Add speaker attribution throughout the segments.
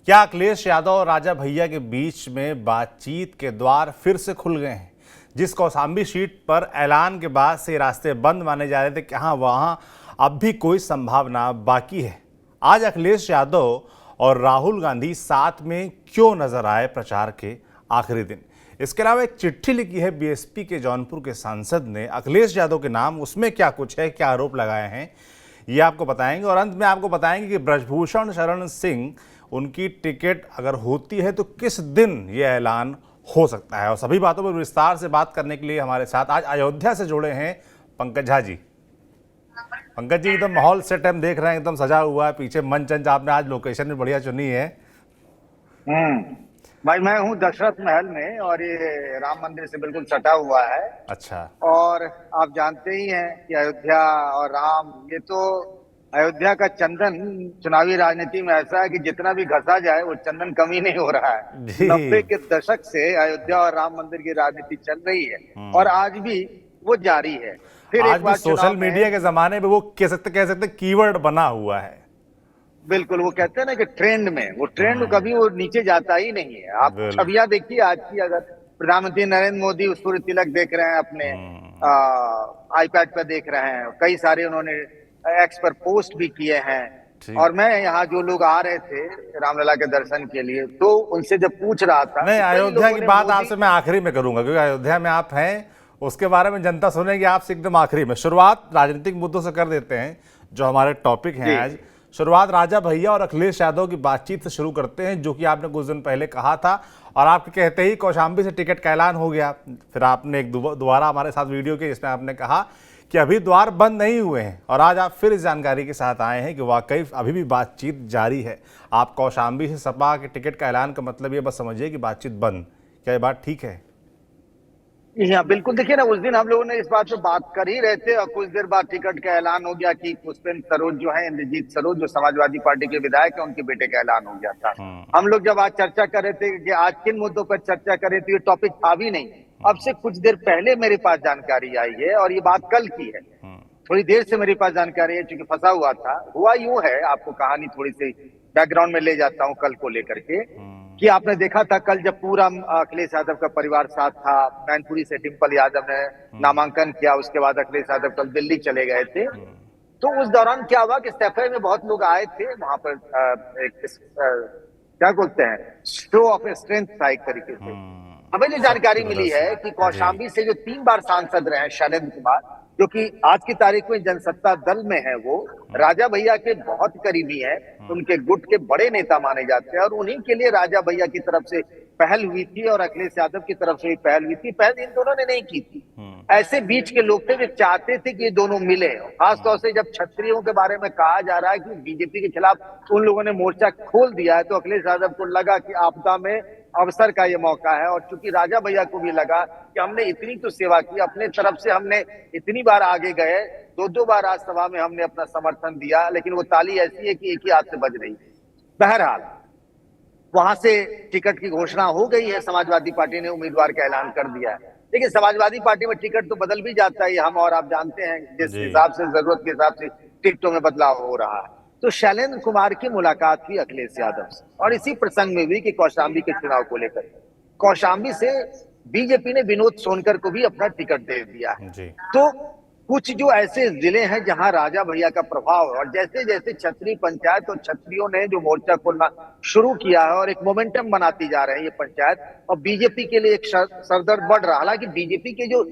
Speaker 1: क्या अखिलेश यादव और राजा भैया के बीच में बातचीत के द्वार फिर से खुल गए हैं? जिस कौशाम्बी सीट पर ऐलान के बाद से रास्ते बंद माने जा रहे थे, क्या वहां अब भी कोई संभावना बाकी है? आज अखिलेश यादव और राहुल गांधी साथ में क्यों नजर आए प्रचार के आखिरी दिन? इसके अलावा एक चिट्ठी लिखी है बीएसपी के जौनपुर के सांसद ने अखिलेश यादव के नाम, उसमें क्या कुछ है, क्या आरोप लगाए हैं, ये आपको बताएंगे। और अंत में आपको बताएंगे कि ब्रजभूषण शरण सिंह, उनकी टिकट अगर होती है तो किस दिन ये ऐलान हो सकता है। और सभी बातों पर विस्तार से बात करने के लिए हमारे साथ आज अयोध्या से जुड़े हैं पंकज झा जी। पंकज जी, एकदम माहौल सेट हम देख रहे हैं, एकदम सजा हुआ है, पीछे मंच अंच आपने आज लोकेशन भी बढ़िया चुनी है।
Speaker 2: भाई मैं हूँ दशरथ महल में और ये राम मंदिर से बिल्कुल सटा हुआ है।
Speaker 1: अच्छा।
Speaker 2: और आप जानते ही हैं कि अयोध्या और राम, ये तो अयोध्या का चंदन चुनावी राजनीति में ऐसा है कि जितना भी घसा जाए वो चंदन कमी नहीं हो रहा है।
Speaker 1: जी।
Speaker 2: 90 के दशक से अयोध्या और राम मंदिर की राजनीति चल रही है और आज भी वो जारी है। फिर
Speaker 1: आज
Speaker 2: एक
Speaker 1: भी
Speaker 2: बार
Speaker 1: सोशल मीडिया के जमाने में वो कह सकते कीवर्ड बना हुआ है।
Speaker 2: बिल्कुल, वो कहते हैं ना कि ट्रेंड में, वो ट्रेंड कभी वो नीचे जाता ही नहीं है। आप छवियां देखिए आज की, अगर प्रधानमंत्री नरेंद्र मोदी सूर्य तिलक देख रहे हैं, अपने आईपैड पर देख रहे हैं, कई सारे उन्होंने एक्स पर पोस्ट भी किए हैं। और मैं यहाँ जो लोग आ रहे थे रामलला के दर्शन के लिए, तो उनसे जब पूछ रहा था,
Speaker 1: नहीं, अयोध्या की बात आपसे मैं आखिरी में करूंगा, क्योंकि अयोध्या में आप हैं, उसके बारे में जनता सुनेगी आपसे एकदम आखिरी में। शुरुआत राजनीतिक मुद्दों से कर देते हैं जो हमारे टॉपिक हैं आज। शुरुआत राजा भैया और अखिलेश यादव की बातचीत से शुरू करते हैं, जो कि आपने कुछ दिन पहले कहा था और आपके कहते ही कौशाम्बी से टिकट का ऐलान हो गया। फिर आपने एक दोबारा हमारे साथ वीडियो की, जिसमें आपने कहा कि अभी द्वार बंद नहीं हुए हैं, और आज आप फिर इस जानकारी के साथ आए हैं कि वाकई अभी भी बातचीत जारी है। आप कौशाम्बी से सपा के टिकट का ऐलान का मतलब ये बस समझिए कि बातचीत बंद। क्या ये बात ठीक है?
Speaker 2: हाँ बिल्कुल। देखिए ना, उस दिन हम लोगों ने इस बात पे बात कर ही रहे थे और कुछ देर बाद टिकट का ऐलान हो गया कि पुष्पेंद्र सरोज जो है, इंद्रजीत सरोज जो समाजवादी पार्टी के विधायक है, उनके बेटे का ऐलान हो गया था। हम लोग जब आज चर्चा कर रहे थे कि आज किन मुद्दों पर चर्चा करें, तो ये टॉपिक था भी नहीं। अब से कुछ देर पहले मेरे पास जानकारी आई है और ये बात कल की है। थोड़ी देर से मेरे पास जानकारी है, चूंकि फंसा हुआ था। हुआ यूं है, आपको कहानी थोड़ी सी बैकग्राउंड में ले जाता हूँ कल को लेकर के, कि आपने देखा था कल जब पूरा अखिलेश यादव का परिवार साथ था, मैनपुरी से डिंपल यादव ने नामांकन किया, उसके बाद अखिलेश यादव कल दिल्ली चले गए थे। तो उस दौरान क्या हुआ कि सैफे में बहुत लोग आए थे वहां पर, क्या बोलते हैं, शो ऑफ स्ट्रेंथ था एक तरीके से। हमें जो जानकारी मिली है कि कौशाम्बी से जो 3 बार सांसद रहे हैं शैलेंद्र कुमार, जो कि आज की तारीख में जनसत्ता दल में है, वो राजा भैया के बहुत करीबी हैं, उनके गुट के बड़े नेता माने जाते हैं। और उन्हीं के लिए राजा भैया की तरफ से पहल हुई थी और अखिलेश यादव की तरफ से भी पहल हुई थी। पहल इन दोनों ने नहीं की थी। ऐसे बीच के लोग थे जो चाहते थे कि ये दोनों मिले। खासतौर से जब क्षत्रियों के बारे में कहा जा रहा है कि बीजेपी के खिलाफ उन लोगों ने मोर्चा खोल दिया है, तो अखिलेश यादव को लगा कि आपदा में अवसर का ये मौका है। और चूंकि राजा भैया को भी लगा कि हमने इतनी तो सेवा की, अपने तरफ से हमने इतनी बार आगे गए, 2 बार आज सभा में हमने अपना समर्थन दिया, लेकिन वो ताली ऐसी है कि एक ही हाथ से बज रही है। बहरहाल वहां से टिकट की घोषणा हो गई है, समाजवादी पार्टी ने उम्मीदवार का ऐलान कर दिया है। लेकिन समाजवादी पार्टी में टिकट तो बदल भी जाता है, हम और आप जानते हैं, जिस हिसाब से जरूरत के हिसाब से टिकटों में बदलाव हो रहा है। तो शैलेंद्र कुमार की मुलाकात हुई अखिलेश यादव से, और इसी प्रसंग में भी कि कौशाम्बी के चुनाव को लेकर कौशाम्बी से बीजेपी ने विनोद सोनकर को भी अपना टिकट दे दिया है। तो कुछ जो ऐसे जिले हैं जहां राजा भैया का प्रभाव है, और जैसे जैसे क्षत्रिय पंचायत और क्षत्रियों ने जो मोर्चा खोलना शुरू किया है और एक मोमेंटम बनाती जा रहे हैं ये पंचायत, और बीजेपी के लिए एक सरदर्द बढ़ रहा। हालांकि बीजेपी के जो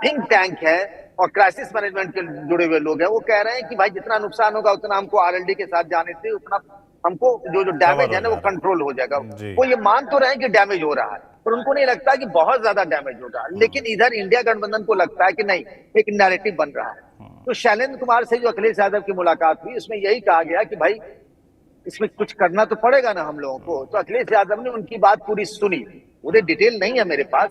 Speaker 2: थिंक टैंक है और क्राइसिस मैनेजमेंट के जुड़े हुए लोग हैं, वो कह रहे हैं कि भाई जितना नुकसान होगा उतना हमको आरएलडी के साथ जाने से उतना हमको जो डैमेज है ना वो कंट्रोल हो जाएगा। वो ये मान तो रहे हैं कि डैमेज हो रहा है, पर उनको नहीं लगता कि बहुत ज्यादा डैमेज होगा। लेकिन इधर इंडिया गठबंधन को लगता है कि नहीं, एक नैरेटिव बन रहा है। तो शैलेंद्र कुमार से जो अखिलेश यादव की मुलाकात हुई, उसमें यही कहा गया कि भाई इसमें कुछ करना तो पड़ेगा ना हम लोगों को। तो अखिलेश यादव ने उनकी बात पूरी सुनी, उन्हें डिटेल नहीं है मेरे पास।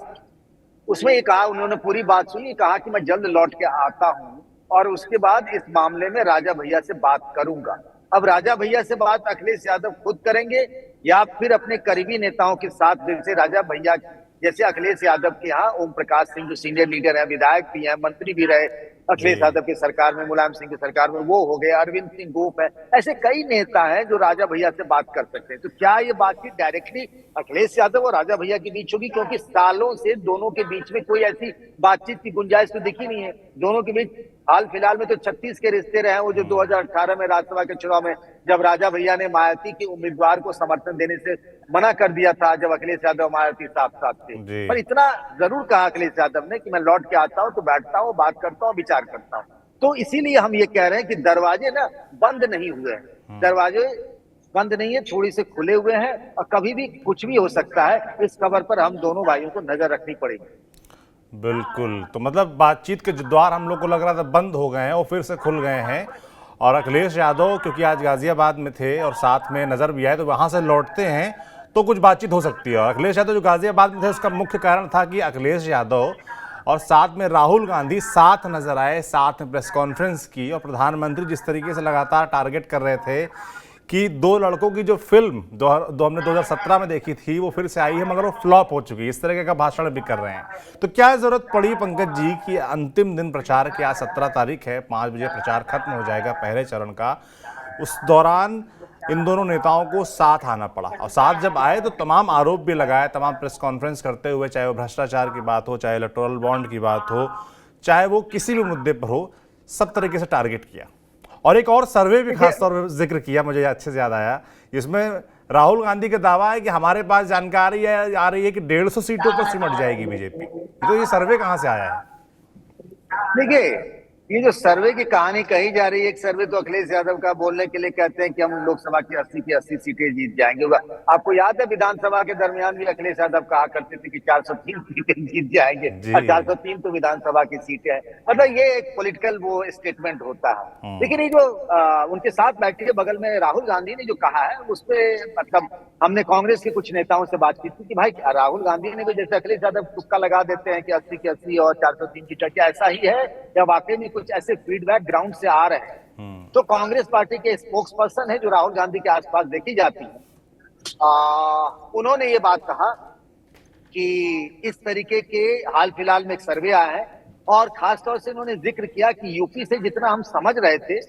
Speaker 2: उसमें ये कहा, उन्होंने पूरी बात सुनी, कहा कि मैं जल्द लौट के आता हूं और उसके बाद इस मामले में राजा भैया से बात करूंगा। अब राजा भैया से बात अखिलेश यादव खुद करेंगे या फिर अपने करीबी नेताओं के साथ, जैसे राजा भैया, जैसे अखिलेश यादव के यहाँ ओम प्रकाश सिंह जो सीनियर लीडर है, विधायक भी है, मंत्री भी रहे, अखिलेश यादव की सरकार में, मुलायम सिंह की सरकार में वो हो गए, अरविंद सिंह गोप है, ऐसे कई नेता हैं जो राजा भैया से बात कर सकते हैं। तो क्या ये बातचीत डायरेक्टली अखिलेश यादव और राजा भैया के बीच होगी? क्योंकि सालों से दोनों के बीच में कोई ऐसी बातचीत की गुंजाइश तो दिखी नहीं है। दोनों के बीच हाल फिलहाल में तो 36 के रिश्ते रहे, वो जो 2018 में राज्यसभा के चुनाव में जब राजा भैया ने मायावती के उम्मीदवार को समर्थन देने से मना कर दिया था, जब अखिलेश यादव मायावती साथ साथ थे। पर इतना जरूर कहा अखिलेश यादव ने कि मैं लौट के आता हूं तो बैठता हूं, बात करता हूं, विचार करता हूं। तो इसीलिए हम ये कह रहे हैं कि दरवाजे ना बंद नहीं हुए हैं, दरवाजे बंद नहीं है, थोड़ी से खुले हुए हैं और कभी भी कुछ भी हो सकता है। इस खबर पर हम दोनों भाइयों को नजर रखनी पड़ेगी।
Speaker 1: बिल्कुल, तो मतलब बातचीत के जो द्वार हम लोग को लग रहा था बंद हो गए हैं वो फिर से खुल गए हैं। और अखिलेश यादव क्योंकि आज गाजियाबाद में थे और साथ में नजर भी आए, तो वहां से लौटते हैं तो कुछ बातचीत हो सकती है। और अखिलेश यादव जो गाजियाबाद में थे उसका मुख्य कारण था कि अखिलेश यादव और साथ में राहुल गांधी साथ नजर आए, साथ में प्रेस कॉन्फ्रेंस की, और प्रधानमंत्री जिस तरीके से लगातार टारगेट कर रहे थे कि दो लड़कों की जो फिल्म दो हमने 2017 में देखी थी वो फिर से आई है मगर वो फ्लॉप हो चुकी है, इस तरह का भाषण भी कर रहे हैं। तो क्या जरूरत पड़ी पंकज जी कि अंतिम दिन प्रचार के, आज 17 तारीख है, 5 बजे प्रचार खत्म हो जाएगा पहले चरण का, उस दौरान इन दोनों नेताओं को साथ आना पड़ा? और साथ जब आए तो तमाम आरोप भी लगाए, तमाम प्रेस कॉन्फ्रेंस करते हुए, चाहे वो भ्रष्टाचार की बात हो, चाहे इलेक्टोरल बॉन्ड की बात हो, चाहे वो किसी भी मुद्दे पर हो, सब तरीके से टारगेट किया। और एक और सर्वे भी खासतौर पर जिक्र किया, मुझे अच्छे से याद आया, इसमें राहुल गांधी का दावा है कि हमारे पास जानकारी आ रही है कि 150 सीटों पर सिमट जाएगी बीजेपी। तो ये सर्वे कहां से आया है?
Speaker 2: देखिए, ये जो सर्वे की कहानी कही जा रही है, एक सर्वे तो अखिलेश यादव का बोलने के लिए कहते हैं कि हम लोकसभा की 80 की 80 सीटें जीत जाएंगे। आपको याद है विधानसभा के दरमियान भी अखिलेश यादव कहा करते थे कि 403 सीटें जीत जाएंगे, और 403 तो विधानसभा की सीटें हैं। मतलब ये एक पॉलिटिकल वो स्टेटमेंट होता है। लेकिन ये जो उनके साथ बैठे बगल में राहुल गांधी ने जो कहा है, उस पर मतलब हमने कांग्रेस के कुछ नेताओं से बात की थी कि भाई राहुल गांधी ने भी जैसे अखिलेश यादव तुक्का लगा देते हैं कि 80 की 80 और 403 की, क्या ऐसा ही है या वाकई में कुछ ऐसे फीडबैक ग्राउंड से आ रहे हैं? तो कांग्रेस पार्टी के स्पोक्स पर्सन है जो राहुल गांधी के आसपास देखी जाती है, उन्होंने ये बात कहा कि इस तरीके के हाल फिलहाल में एक सर्वे आया है और खासतौर से उन्होंने जिक्र किया कि यूपी से जितना हम समझ रहे थे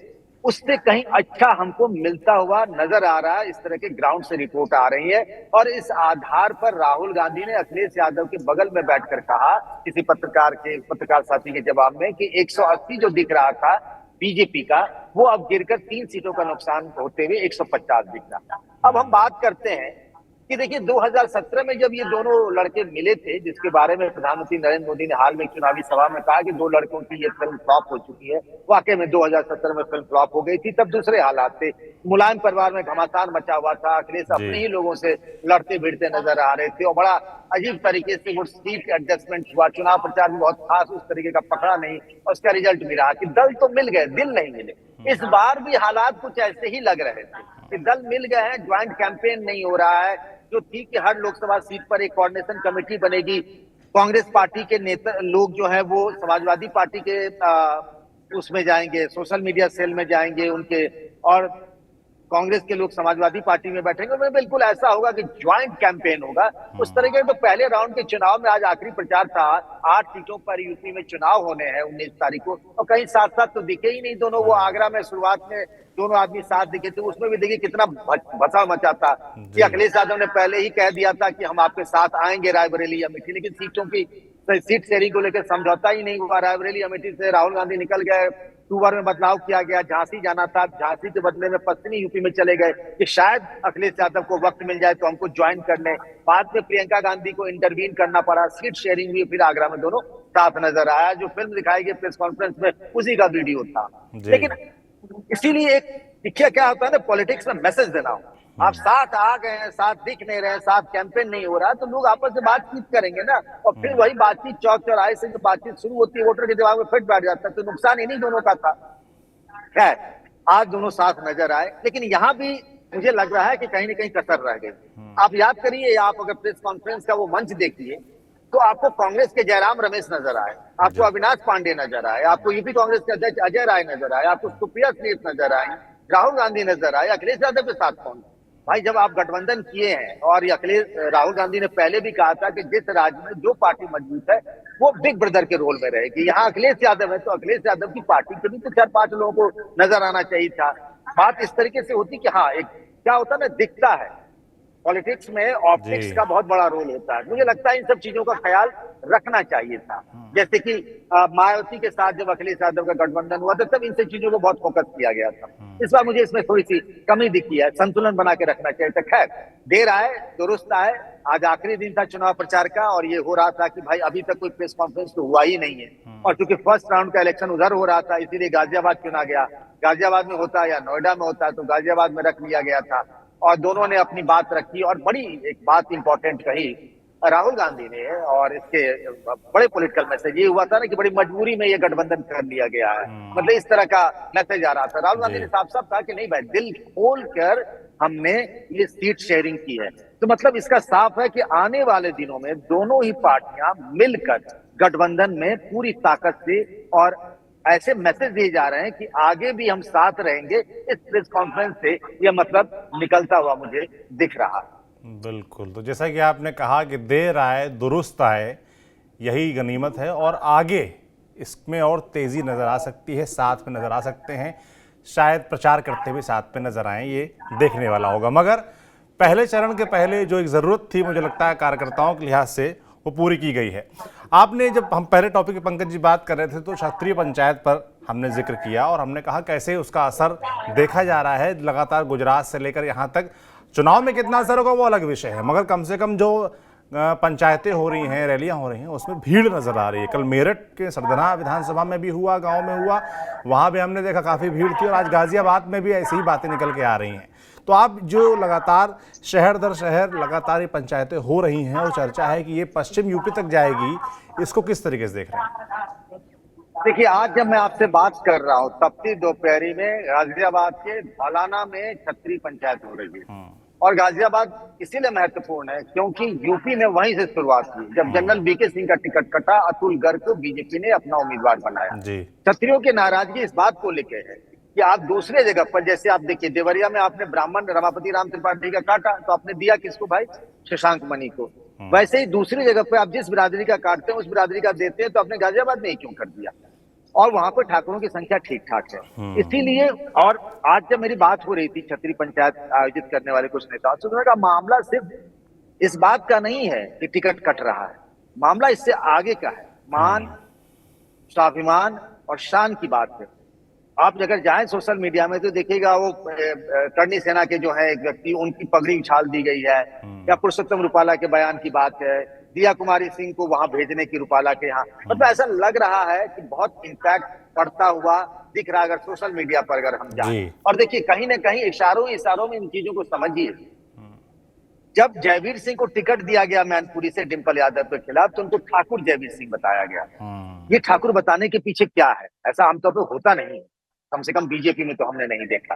Speaker 2: उससे कहीं अच्छा हमको मिलता हुआ नजर आ रहा है। इस तरह के ग्राउंड से रिपोर्ट आ रही है और इस आधार पर राहुल गांधी ने अखिलेश यादव के बगल में बैठकर कहा किसी पत्रकार साथी के जवाब में कि 180 जो दिख रहा था बीजेपी का, वो अब गिरकर 3 सीटों का नुकसान होते हुए 150 दिख रहा। अब हम बात करते हैं कि देखिए 2017 में जब ये दोनों लड़के मिले थे, जिसके बारे में प्रधानमंत्री नरेंद्र मोदी ने हाल में चुनावी सभा में कहा कि 2 लड़कों की ये फिल्म फ्लॉप हो चुकी है, वाकई में 2017 में फिल्म फ्लॉप हो गई थी। तब दूसरे हालात थे, मुलायम परिवार में घमासान मचा हुआ था, अखिलेश अपने ही लोगों से लड़ते भिड़ते नजर आ रहे थे और बड़ा अजीब तरीके से वो सीट एडजस्टमेंट हुआ। चुनाव प्रचार भी बहुत खास उस तरीके का पकड़ा नहीं और उसका रिजल्ट भी रहा कि दल तो मिल गए, दिल नहीं मिले। इस बार भी हालात कुछ ऐसे ही लग रहे थे कि दल मिल गए हैं, ज्वाइंट कैंपेन नहीं हो रहा है। जो थी कि हर लोकसभा सीट पर एक कोऑर्डिनेशन कमेटी बनेगी, कांग्रेस पार्टी के नेता लोग जो है वो समाजवादी पार्टी के उसमें जाएंगे, सोशल मीडिया सेल में जाएंगे उनके, और कांग्रेस के लोग समाजवादी पार्टी में बैठेंगे। बिल्कुल ऐसा होगा कि ज्वाइंट कैंपेन होगा उस तरह के। तो पहले राउंड के चुनाव में आज आखिरी प्रचार था, 8 सीटों पर यूपी में चुनाव होने हैं 19 तारीख को, और कहीं साथ साथ तो दिखे ही नहीं दोनों। वो आगरा में शुरुआत में दोनों आदमी साथ दिखे थे, उसमें भी देखिए कितना भसा मचा था कि अखिलेश यादव ने पहले ही कह दिया था कि हम आपके साथ आएंगे रायबरेली अमेठी, लेकिन सीटों की सीट शेयरिंग को लेकर समझौता ही नहीं हुआ। रायबरेली अमेठी से राहुल गांधी निकल गए, अक्टूबर में बदलाव किया गया, झांसी जाना था, झांसी के बदले में पश्चिमी यूपी में चले गए कि शायद अखिलेश यादव को वक्त मिल जाए तो हमको ज्वाइन कर लें। बाद में प्रियंका गांधी को इंटरवीन करना पड़ा, सीट शेयरिंग हुई, फिर आगरा में दोनों साथ नजर आया। जो फिल्म दिखाई गई प्रेस कॉन्फ्रेंस में उसी का वीडियो था। लेकिन इसीलिए एक देखिए क्या होता है ना, पॉलिटिक्स में मैसेज देना हो, आप साथ आ गए हैं, साथ दिख नहीं रहे, साथ कैंपेन नहीं हो रहा, तो लोग आपस में बातचीत करेंगे ना, और फिर वही बातचीत चौक चौराहे से जो बातचीत शुरू होती है वोटर के दिमाग में फिट बैठ जाता है। तो नुकसान इन्हीं दोनों का था। खैर आज दोनों साथ नजर आए, लेकिन यहाँ भी मुझे लग रहा है कि कहीं ना कहीं कसर रह गई। आप याद करिए, आप अगर प्रेस कॉन्फ्रेंस का वो मंच देखिए तो आपको कांग्रेस के जयराम रमेश नजर आए, आपको अविनाश पांडे नजर आए, आपको यूपी कांग्रेस के अध्यक्ष अजय राय नजर आए, आपको सुप्रिया श्रीफ नजर आए, राहुल गांधी नजर आए, अखिलेश यादव के साथ कौन? भाई जब आप गठबंधन किए हैं, और ये अखिलेश राहुल गांधी ने पहले भी कहा था कि जिस राज्य में जो पार्टी मजबूत है वो बिग ब्रदर के रोल में रहेगी। यहाँ अखिलेश यादव है तो अखिलेश यादव की पार्टी के भी तो 4-5 लोगों को नजर आना चाहिए था। बात इस तरीके से होती कि हाँ, एक क्या होता है ना, दिखता है पॉलिटिक्स में ऑप्टिक्स
Speaker 1: जी।
Speaker 2: का बहुत बड़ा रोल होता है। मुझे लगता है इन सब चीजों का ख्याल रखना चाहिए था। जैसे कि मायावती के साथ जब अखिलेश यादव का गठबंधन हुआ था तब इन सब चीजों को बहुत फोकस किया गया था। इस बार मुझे इसमें थोड़ी सी कमी दिखी है, संतुलन बना के रखना चाहिए था। खैर, देर आए दुरुस्त आए। आज आखिरी दिन था चुनाव प्रचार का और ये हो रहा था कि भाई अभी तक कोई प्रेस कॉन्फ्रेंस तो हुआ ही नहीं है, और चूंकि फर्स्ट राउंड का इलेक्शन उधर हो रहा था इसीलिए गाजियाबाद क्यों ना गया। गाजियाबाद में होता या नोएडा में होता तो गाजियाबाद में रख लिया गया था, और दोनों ने अपनी बात रखी और बड़ी एक बात इंपॉर्टेंट कही राहुल गांधी ने। और इसके बड़े पॉलिटिकल मैसेज ये हुआ था ना कि बड़ी मजबूरी में ये गठबंधन कर लिया गया है, मतलब इस तरह का मैसेज आ रहा था। राहुल गांधी ने साफ साफ कहा कि नहीं भाई, दिल खोल कर हमने ये सीट शेयरिंग की है। तो मतलब इसका साफ है कि आने वाले दिनों में दोनों ही पार्टियां मिलकर गठबंधन में पूरी ताकत से, और ऐसे मैसेज दिए जा रहे हैं कि आगे भी हम साथ रहेंगे। इस प्रेस कॉन्फ्रेंस से यह मतलब निकलता हुआ मुझे दिख रहा है।
Speaker 1: बिल्कुल, तो जैसा कि आपने कहा कि देर आए दुरुस्त आए, यही गनीमत है और आगे इसमें और तेज़ी नज़र आ सकती है, साथ में नज़र आ सकते हैं, शायद प्रचार करते हुए साथ में नज़र आएँ, ये देखने वाला होगा। मगर पहले चरण के पहले जो एक ज़रूरत थी मुझे लगता है कार्यकर्ताओं के लिहाज से वो पूरी की गई है। आपने जब हम पहले टॉपिक पे पंकज जी बात कर रहे थे तो क्षत्रिय पंचायत पर हमने जिक्र किया और हमने कहा कैसे उसका असर देखा जा रहा है लगातार गुजरात से लेकर यहाँ तक। चुनाव में कितना असर होगा वो अलग विषय है, मगर कम से कम जो पंचायतें हो रही हैं, रैलियां हो रही हैं, उसमें भीड़ नजर आ रही है। कल मेरठ के सरदना विधानसभा में भी हुआ, गांव में हुआ, वहां भी हमने देखा काफी भीड़ थी, और आज गाजियाबाद में भी ऐसी ही बातें निकल के आ रही हैं। तो आप जो लगातार शहर दर शहर लगातार ये पंचायतें हो रही हैं और चर्चा है कि ये पश्चिम यूपी तक जाएगी, इसको किस तरीके से देख रहे हैं?
Speaker 2: देखिए, आज जब मैं आपसे बात कर रहा हूँ तपती दोपहरी में गाजियाबाद के धौलाना में क्षत्रिय पंचायत हो रही है। और गाजियाबाद इसीलिए महत्वपूर्ण है क्योंकि यूपी में वहीं से शुरुआत हुई जब जनरल वीके सिंह का टिकट कटा, अतुल गर्ग को बीजेपी ने अपना उम्मीदवार बनाया। क्षत्रियों की नाराजगी इस बात को लेकर है कि आप दूसरे जगह पर, जैसे आप देखिए देवरिया में आपने ब्राह्मण रमापति राम त्रिपाठी का काटा तो आपने दिया किसको भाई, शशांक मणि को। वैसे ही दूसरी जगह पर आप जिस बिरादरी का काटते हैं उस बिरादरी का देते हैं, तो आपने गाजियाबाद में ही क्यों कर दिया? और वहां पर ठाकुरों की संख्या ठीक ठाक है इसीलिए। और आज जब मेरी बात हो रही थी क्षत्रिय पंचायत आयोजित करने वाले कुछ नेताओं से, उन्होंने कहा मामला सिर्फ इस बात का नहीं है कि टिकट कट रहा है, मामला इससे आगे का है। मान, स्वाभिमान और शान की बात है। आप अगर जाएं सोशल मीडिया में तो देखिएगा वो करनी सेना के जो है एक व्यक्ति, उनकी पगड़ी उछाल दी गई है, या पुरुषोत्तम रूपाला के बयान की बात है, दिया कुमारी सिंह को वहां भेजने की रूपाला के यहाँ, मतलब ऐसा लग रहा है कि बहुत इम्पैक्ट पड़ता हुआ दिख रहा है अगर सोशल मीडिया पर अगर हम जाएं। और देखिए कहीं ना कहीं इशारों में इन चीजों को समझिए। जब जयवीर सिंह को टिकट दिया गया मैनपुरी से डिंपल यादव के खिलाफ तो उनको ठाकुर जयवीर सिंह बताया गया। ये ठाकुर बताने के पीछे क्या है? ऐसा आमतौर पर होता नहीं, कम से कम बीजेपी में तो हमने नहीं देखा।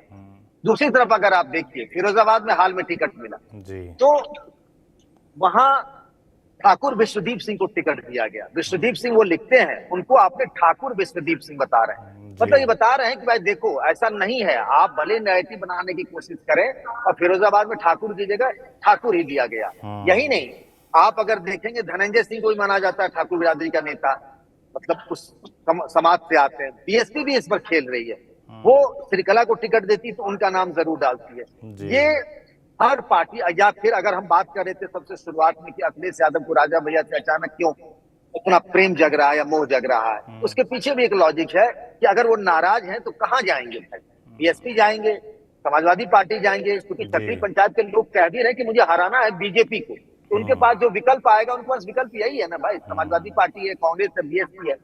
Speaker 2: दूसरी तरफ अगर आप देखिए फिरोजाबाद में हाल में टिकट मिला तो वहां ठाकुर विश्वदीप सिंह को टिकट दिया गया। विश्वदीप सिंह वो लिखते हैं, उनको आपने ठाकुर विश्वदीप सिंह बता रहे हैं, मतलब ये बता रहे हैं कि भाई देखो ऐसा नहीं है, आप भले नैरेटिव बनाने की कोशिश करें। और फिरोजाबाद में ठाकुर की जगह ठाकुर ही दिया गया। यही नहीं, आप अगर देखेंगे धनंजय सिंह को भी माना जाता है ठाकुर बिरादरी का नेता, मतलब उस समाज से आते हैं। बीएसपी भी इस पर खेल रही है, वो श्रीकला को टिकट देती तो उनका नाम जरूर डालती है। ये हर पार्टी, या फिर अगर हम बात कर रहे थे सबसे शुरुआत में कि अखिलेश यादव को राजा भैया से अचानक क्यों इतना प्रेम जग रहा है या मोह जग रहा है, उसके पीछे भी एक लॉजिक है कि अगर वो नाराज हैं तो कहां जाएंगे भाई? बीएसपी जाएंगे, समाजवादी पार्टी जाएंगे, क्योंकि क्षत्रिय पंचायत के लोग कह भी रहे कि मुझे हराना है बीजेपी को, तो उनके पास जो विकल्प आएगा उनके पास विकल्प यही है ना भाई, समाजवादी पार्टी है, कांग्रेस है, बीएसपी है।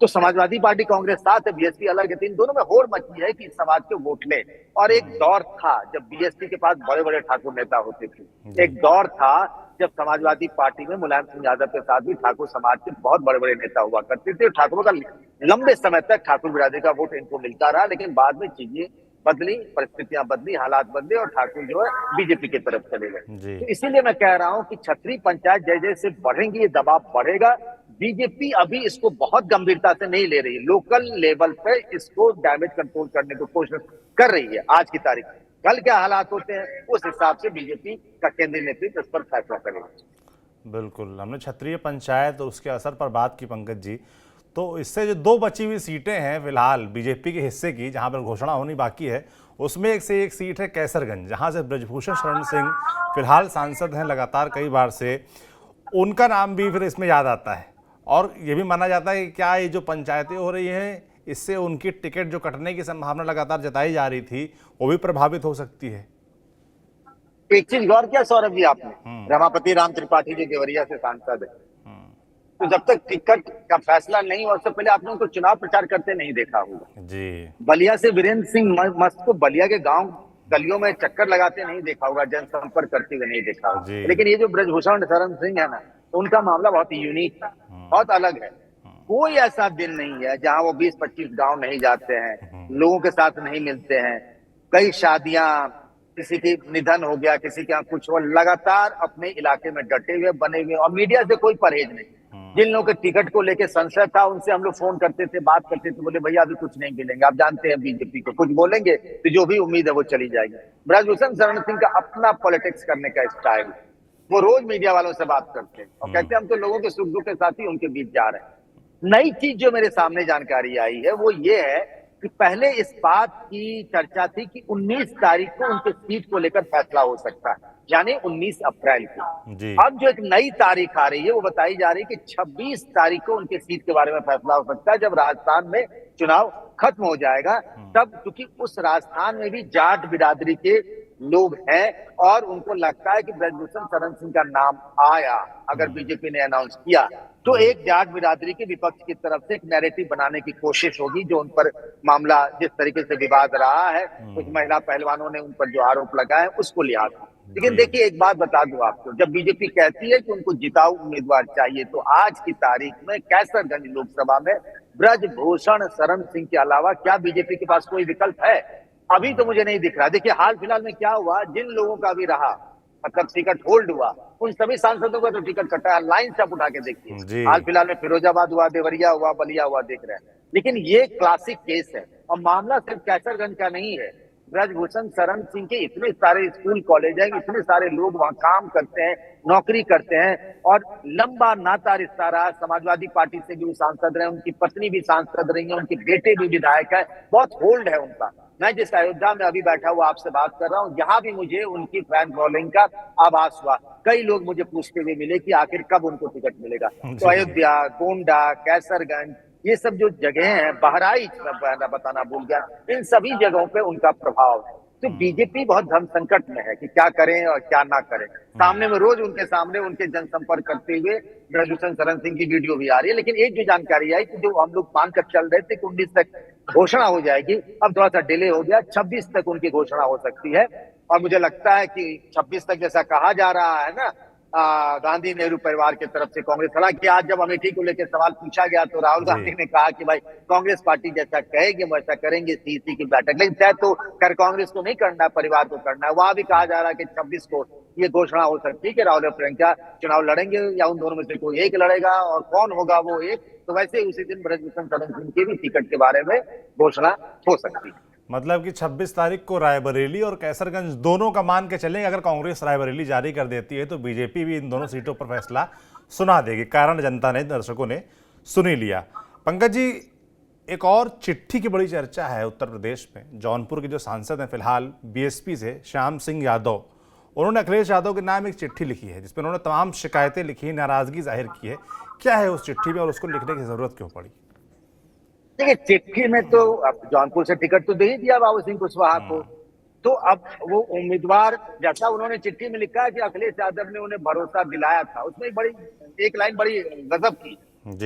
Speaker 2: तो समाजवादी पार्टी कांग्रेस साथ है, बीएसपी अलग है, तो इन दोनों में होड़ मची है कि समाज के वोट ले। और एक दौर था जब बीएसपी के पास बड़े बड़े ठाकुर नेता होते थे, एक दौर था जब समाजवादी पार्टी में मुलायम सिंह यादव के साथ भी ठाकुर समाज के बहुत बड़े बड़े नेता हुआ करते थे। ठाकुरों का लंबे समय तक ठाकुर बिरादरी का वोट इनको मिलता रहा, लेकिन बाद में चीजें बदली, परिस्थितियां बदली, हालात बदले और ठाकुर जो है बीजेपी की तरफ चले गए। तो इसीलिए मैं कह रहा हूं कि क्षत्रिय पंचायत जैसे बढ़ेंगी ये दबाव बढ़ेगा। बीजेपी अभी इसको बहुत गंभीरता से नहीं ले रही है, लोकल लेवल पे इसको डैमेज कंट्रोल करने की कोशिश कर रही है आज की तारीख में। कल क्या हालात होते हैं उस हिसाब से बीजेपी का केंद्रीय नेतृत्व इस पर फैसला करेगा।
Speaker 1: बिल्कुल, हमने क्षत्रिय पंचायत और उसके असर पर बात की पंकज जी। तो इससे जो दो बची हुई सीटें हैं फिलहाल बीजेपी के हिस्से की, जहां पर घोषणा होनी बाकी है, उसमें एक से एक सीट है कैसरगंज, जहां से ब्रजभूषण शरण सिंह फिलहाल सांसद हैं लगातार कई बार से। उनका नाम भी फिर इसमें याद आता है और ये भी माना जाता है कि क्या ये जो पंचायतें हो रही हैं इससे उनकी टिकट जो कटने की संभावना लगातार जताई जा रही थी वो भी प्रभावित हो सकती है।
Speaker 2: एक चीज गौर किया सौरभ जी आपने, रमापति राम त्रिपाठी जी देवरिया से सांसद है, तो जब तक टिकट का फैसला नहीं हुआ उससे पहले आपने उनको चुनाव प्रचार करते नहीं देखा होगा
Speaker 1: जी।
Speaker 2: बलिया से वीरेंद्र सिंह मस्त को बलिया के गांव गलियों में चक्कर लगाते नहीं देखा होगा, जनसंपर्क करते हुए नहीं देखा होगा। लेकिन ये जो ब्रजभूषण शरण सिंह है ना, उनका मामला बहुत यूनिक है, बहुत अलग है। कोई ऐसा दिन नहीं है जहां वो 20-25 गांव नहीं जाते हैं, लोगों के साथ नहीं मिलते हैं। कई शादियां, किसी की निधन हो गया, किसी के यहाँ कुछ हो, लगातार अपने इलाके में डटे हुए बने हुए, और मीडिया से कोई परहेज नहीं। जिन लोगों के टिकट को लेकर संशय था उनसे हम लोग फोन करते थे, बात करते थे, बोले भैया अभी कुछ नहीं मिलेंगे, आप जानते हैं बीजेपी को, कुछ बोलेंगे तो जो भी उम्मीद है वो चली जाएगी। ब्रजभूषण शरण सिंह का अपना पॉलिटिक्स करने का स्टाइल, वो रोज मीडिया वालों से बात करते हैं और कहते हैं हम तो लोगों के सुख दुख के साथ ही उनके बीच जा रहे हैं। नई चीज जो मेरे सामने जानकारी आई है वो ये है कि पहले इस बात की चर्चा थी कि 19 तारीख को उनके सीट को लेकर फैसला हो सकता है, यानी 19 अप्रैल को। अब जो एक नई तारीख आ रही है वो बताई जा रही है कि 26 तारीख को उनके सीट के बारे में फैसला हो सकता है, जब राजस्थान में चुनाव खत्म हो जाएगा तब, क्योंकि उस राजस्थान में भी जाट बिरादरी के लोग हैं और उनको लगता है कि ब्रजभूषण शरण सिंह का नाम आया, अगर बीजेपी ने अनाउंस किया तो एक जाट बिरादरी के विपक्ष की तरफ से एक नैरेटिव बनाने की कोशिश होगी, जो उन पर मामला जिस तरीके से विवाद रहा है, कुछ महिला पहलवानों ने उन पर जो आरोप लगाए उसको लिहाज। लेकिन देखिए एक बात बता दूं आपको, जब बीजेपी कहती है कि उनको जिताऊ उम्मीदवार चाहिए तो आज की तारीख में कैसरगंज लोकसभा में ब्रजभूषण शरण सिंह के अलावा क्या बीजेपी के पास कोई विकल्प है? अभी तो मुझे नहीं दिख रहा। देखिए हाल फिलहाल में क्या हुआ, जिन लोगों का भी रहा मतलब टिकट होल्ड हुआ उन सभी सांसदों का तो टिकट कटा है, लाइन से आप उठा के देखिए। हाल फिलहाल में फिरोजाबाद हुआ, देवरिया हुआ, बलिया हुआ, देख रहे हैं। लेकिन ये क्लासिक केस है और मामला सिर्फ कैसरगंज का नहीं है। ब्रजभूषण शरण सिंह के इतने सारे स्कूल कॉलेज हैं, इतने सारे लोग वहां काम करते हैं, नौकरी करते हैं और लंबा नाता रिश्ता रहा। समाजवादी पार्टी से भी वो सांसद रहे, उनकी पत्नी भी सांसद रही है, उनके बेटे भी विधायक है, बहुत होल्ड है उनका। मैं जिस अयोध्या में अभी बैठा हुआ आपसे बात कर रहा हूँ, यहाँ भी मुझे उनकी फैन फॉलोइंग का आभास हुआ। कई लोग मुझे पूछते हुए मिले कि आखिर कब उनको टिकट मिलेगा। तो अयोध्या, गोंडा, कैसरगंज, ये सब जो जगह हैं, बहराइच मैं बताना भूल गया, इन सभी जगहों पे उनका प्रभाव है। तो बीजेपी बहुत धर्म संकट में है कि क्या करें और क्या ना करें। सामने में रोज उनके सामने उनके जनसंपर्क करते हुए ब्रजभूषण शरण सिंह की वीडियो भी आ रही है। लेकिन एक जो जानकारी आई कि जो हम लोग मानकर चल रहे थे कि 19 तक घोषणा हो जाएगी, अब थोड़ा सा डिले हो गया, 26 तक उनकी घोषणा हो सकती है। और मुझे लगता है कि 26 तक जैसा कहा जा रहा है ना, गांधी नेहरू परिवार की तरफ से कांग्रेस, हालांकि आज जब अमेठी को लेकर सवाल पूछा गया तो राहुल गांधी ने कहा कि भाई कांग्रेस पार्टी जैसा कहेगी वैसा करेंगे सीसी की बैठक, लेकिन तय तो कर कांग्रेस को नहीं करना है, परिवार को करना है। वहां भी कहा जा रहा है कि 26 को ये घोषणा हो सकती है कि राहुल और प्रियंका चुनाव लड़ेंगे या उन दोनों में से कोई एक लड़ेगा, और कौन होगा वो एक, तो वैसे ही उसी दिन ब्रजभूषण शरण सिंह की भी टिकट के बारे में घोषणा हो सकती है।
Speaker 1: मतलब कि 26 तारीख को रायबरेली और कैसरगंज दोनों का मान के चलेंगे, अगर कांग्रेस रायबरेली जारी कर देती है तो बीजेपी भी इन दोनों सीटों पर फैसला सुना देगी। कारण जनता ने, दर्शकों ने सुन ही लिया। पंकज जी, एक और चिट्ठी की बड़ी चर्चा है उत्तर प्रदेश में। जौनपुर के जो सांसद हैं फिलहाल बीएसपी से, श्याम सिंह यादव, उन्होंने अखिलेश यादव के नाम एक चिट्ठी लिखी है जिसमें उन्होंने तमाम शिकायतें लिखी, नाराजगी जाहिर की है। क्या है उस चिट्ठी में और उसको लिखने की जरूरत क्यों पड़ी?
Speaker 2: देखिए चिट्ठी में तो अब जौनपुर से टिकट तो दे ही दिया बाबू सिंह कुशवाहा को, तो अब वो उम्मीदवार जैसा उन्होंने चिट्ठी में लिखा है कि अखिलेश यादव ने उन्हें भरोसा दिलाया था, उसमें एक लाइन बड़ी गजब की।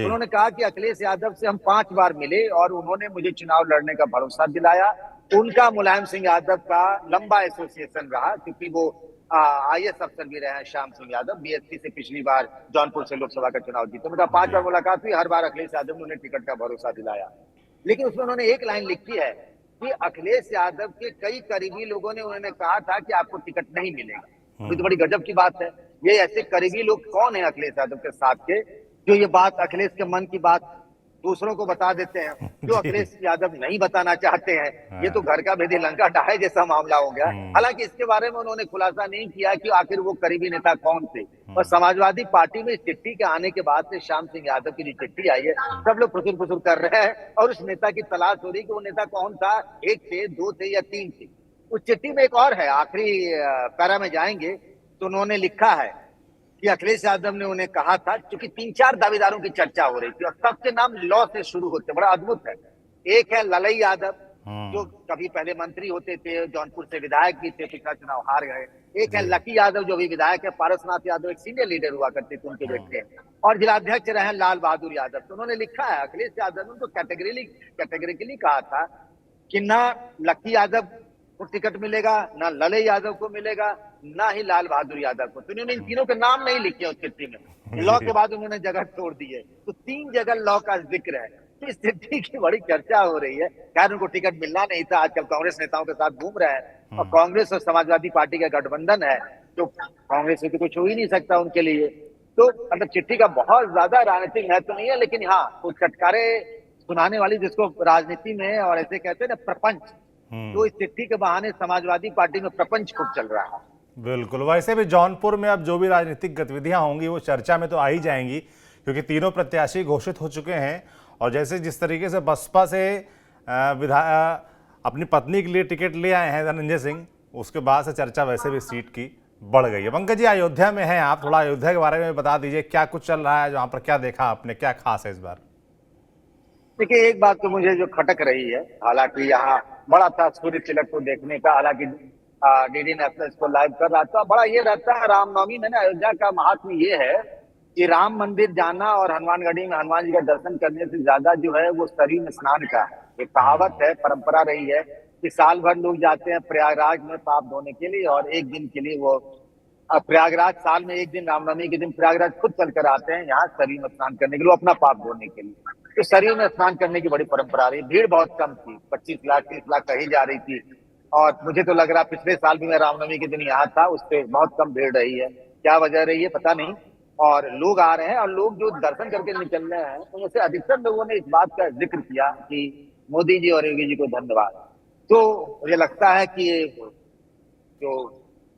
Speaker 2: उन्होंने कहा कि अखिलेश यादव से हम 5 बार मिले और उन्होंने मुझे चुनाव लड़ने का भरोसा दिलाया। उनका मुलायम सिंह यादव का लंबा एसोसिएशन रहा, क्योंकि वो IAS अफसर भी रहे हैं श्याम सिंह यादव, बीएसपी से पिछली बार जौनपुर से लोकसभा का चुनाव जीते। उनका 5 बार मुलाकात हुई, हर बार अखिलेश यादव ने उन्हें टिकट का भरोसा दिलाया। लेकिन उसमें उन्होंने एक लाइन लिखी है कि अखिलेश यादव के कई करीबी लोगों ने उन्होंने कहा था कि आपको टिकट नहीं मिलेगा। ये तो बड़ी गजब की बात है। ये ऐसे करीबी लोग कौन है अखिलेश यादव के साथ के, जो ये बात अखिलेश के मन की बात दूसरों को बता देते हैं, जो
Speaker 1: जी।
Speaker 2: अखिलेश यादव नहीं बताना चाहते हैं। ये तो
Speaker 1: हाँ।
Speaker 2: घर का भेदी लंका ढाए जैसा मामला हो गया। हालांकि इसके बारे में उन्होंने खुलासा नहीं किया कि आखिर वो करीबी नेता कौन थे। और समाजवादी पार्टी में इस चिट्ठी के आने के बाद से श्याम सिंह यादव की जो चिट्ठी आई है, सब लोग फुसुर फुसुर कर रहे हैं और उस नेता की तलाश हो रही कि वो नेता कौन था, एक थे, दो थे या तीन थे। उस चिट्ठी में एक और है, आखिरी पैरा में जाएंगे तो उन्होंने लिखा है कि अखिलेश यादव ने उन्हें कहा था, क्योंकि 3-4 दावेदारों की चर्चा हो रही थी और सबके नाम लॉ से शुरू होते, बड़ा अद्भुत है। एक है ललई यादव, जो कभी पहले मंत्री होते थे, जौनपुर से विधायक भी थे, पिछला चुनाव हार गए। एक है लकी यादव, जो भी विधायक है। पारसनाथ यादव एक सीनियर लीडर हुआ करते थे, उनके बेटे। और जिलाध्यक्ष रहे लाल बहादुर यादव। तो उन्होंने लिखा है, अखिलेश यादव ने उनको कैटेगरिकली कहा था कि ना लकी यादव को टिकट मिलेगा, ना ललई यादव को मिलेगा, ना ही लाल बहादुर यादव को। तो उन्होंने इन तीनों के नाम नहीं लिखे उस चिट्ठी में। लॉ के बाद उन्होंने जगह छोड़ दी है, तो 3 जगह लॉ का जिक्र है। तो इस चिट्ठी की बड़ी चर्चा हो रही है। खैर, उनको टिकट मिलना नहीं था। आजकल कांग्रेस नेताओं के साथ घूम रहे हैं और कांग्रेस और समाजवादी पार्टी का गठबंधन है, तो कांग्रेस से तो कुछ हो ही नहीं सकता उनके लिए। तो मतलब चिट्ठी का बहुत ज्यादा राजनीतिक महत्व नहीं है, लेकिन हाँ, कुछ चटकारे सुनाने वाली, जिसको राजनीति में और ऐसे कहते हैं ना प्रपंच, तो इस चिट्ठी के बहाने समाजवादी पार्टी में प्रपंच खूब चल रहा है।
Speaker 1: बिल्कुल। वैसे भी जौनपुर में अब जो भी राजनीतिक गतिविधियां होंगी वो चर्चा में तो आ ही जाएंगी, क्योंकि तीनों प्रत्याशी घोषित हो चुके हैं। और जैसे जिस तरीके से बसपा से अपनी पत्नी के लिए टिकट ले आए हैं धनंजय सिंह, उसके बाद से चर्चा वैसे भी सीट की बढ़ गई है। पंकज जी, अयोध्या में हैं आप, थोड़ा अयोध्या के बारे में बता दीजिए, क्या कुछ चल रहा है वहाँ पर, क्या देखा आपने, क्या खास है इस बार?
Speaker 2: देखिए, एक बात तो मुझे जो खटक रही है, हालांकि यहाँ बड़ा था सूर्य तिलक को देखने का, हालांकि डीडी नेशनल इसको लाइव कर रहा था। बड़ा ये रहता है रामनवमी में ना, अयोध्या का महात्म ये है कि राम मंदिर जाना और हनुमानगढ़ी में हनुमान जी का दर्शन करने से ज्यादा जो है वो सरयू में स्नान का है। एक कहावत है, परंपरा रही है कि साल भर लोग जाते हैं प्रयागराज में पाप धोने के लिए, और एक दिन के लिए वो प्रयागराज, साल में एक दिन रामनवमी के दिन प्रयागराज खुद चलकर आते हैं यहाँ सरयू में स्नान करने के लिए, अपना पाप धोने के लिए। तो सरयू में स्नान करने की बड़ी परंपरा रही। भीड़ बहुत कम थी, 25 लाख 30 लाख कही जा रही थी। और मुझे तो लग रहा पिछले साल भी मैं रामनवमी के दिन यहाँ था, उस पर बहुत कम भीड़ रही है। क्या वजह रही है पता नहीं। और लोग आ रहे हैं, और लोग जो दर्शन करके निकल रहे हैं, तो उनसे अधिकतर लोगों ने इस बात का जिक्र किया कि मोदी जी और योगी जी को धन्यवाद। तो मुझे लगता है कि जो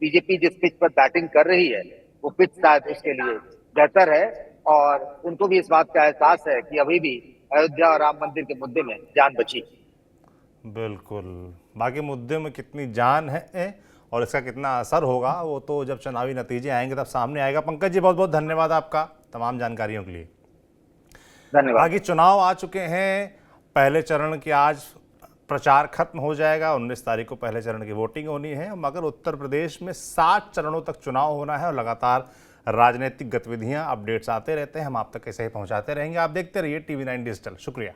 Speaker 2: बीजेपी जिस पिच पर बैटिंग कर रही है, वो पिच शायद उसके लिए बेहतर है, और उनको भी इस बात का एहसास है कि अभी भी अयोध्या और राम मंदिर के मुद्दे में जान बची।
Speaker 1: बिल्कुल। बाकी मुद्दे में कितनी जान है और इसका कितना असर होगा, वो तो जब चुनावी नतीजे आएंगे तब सामने आएगा। पंकज जी, बहुत बहुत धन्यवाद आपका तमाम जानकारियों के लिए।
Speaker 2: धन्यवाद।
Speaker 1: बाकी चुनाव आ चुके हैं, पहले चरण की आज प्रचार खत्म हो जाएगा, 19 तारीख को पहले चरण की वोटिंग होनी है, मगर उत्तर प्रदेश में 7 चरणों तक चुनाव होना है और लगातार राजनीतिक गतिविधियां, अपडेट्स आते रहते हैं, हम आप तक ऐसे ही पहुंचाते रहेंगे। आप देखते रहिए TV9 डिजिटल। शुक्रिया।